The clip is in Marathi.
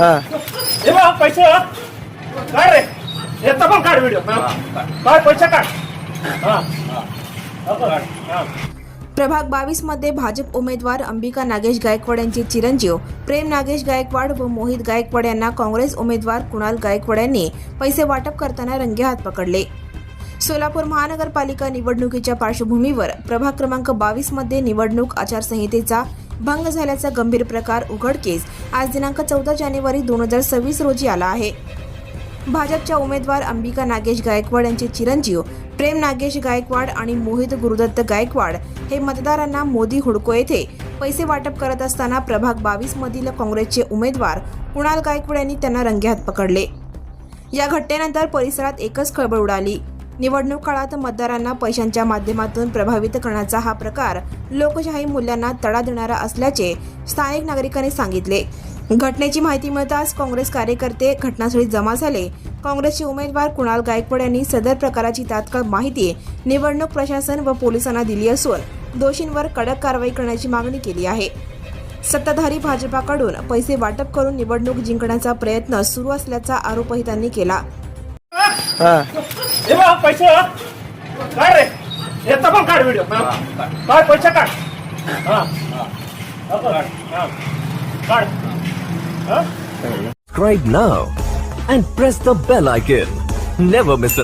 हा हे बघ पैसे काय रे याचा पण काढ व्हिडिओ काय पैसे काढ प्रभाग 22 मध्ये भाजप उमेदवार अंबिका नागेश गायकवाड यांचे चिरंजीव प्रेम नागेश गायकवाड व मोहित गायकवाड यांना काँग्रेस उमेदवार कुणाल गायकवाड यांनी पैसे वाटप करताना रंगेहात पकडले. सोलापूर महानगरपालिका निवडणुकीच्या पार्श्वभूमीवर प्रभाग क्रमांक 22 मध्ये निवडणूक आचारसंहितेचा भंग झाल्याचा गंभीर प्रकार उघडकीस आज दिनांक 14 जानेवारी 2026 रोजी आला आहे. भाजपच्या उमेदवार अंबिका नागेश गायकवाड यांचे चिरंजीव प्रेम नागेश गायकवाड आणि मोहित गुरुदत्त गायकवाड हे मतदारांना मोदी हुडको येथे पैसे वाटप करत असताना प्रभाग 22 मधील काँग्रेसचे उमेदवार कुणाल गायकवाड यांनी त्यांना रंगेहात पकडले. या घटनेनंतर परिसरात एकच खळबळ उडाली. निवडणूक काळात मतदारांना पैशांच्या माध्यमातून प्रभावित करण्याचा हा प्रकार लोकशाही मूल्यांना तडा देणारा असल्याचे स्थानिक नागरिकांनी सांगितले. घटनेची माहिती मिळताच काँग्रेस कार्यकर्ते घटनास्थळी जमा झाले. काँग्रेसचे उमेदवार कुणाल गायकवाड यांनी सदर प्रकाराची तात्काळ माहिती निवडणूक प्रशासन व पोलिसांना दिली असून दोषींवर कडक कारवाई करण्याची मागणी केली आहे. सत्ताधारी भाजपाकडून पैसे वाटप करून निवडणूक जिंकण्याचा प्रयत्न सुरू असल्याचा आरोपही त्यांनी केला. हा हे बघ पैसे काय रे याचा पण काढ व्हिडिओ काय पैसे काढ काढ Subscribe now and press the bell icon. Never miss an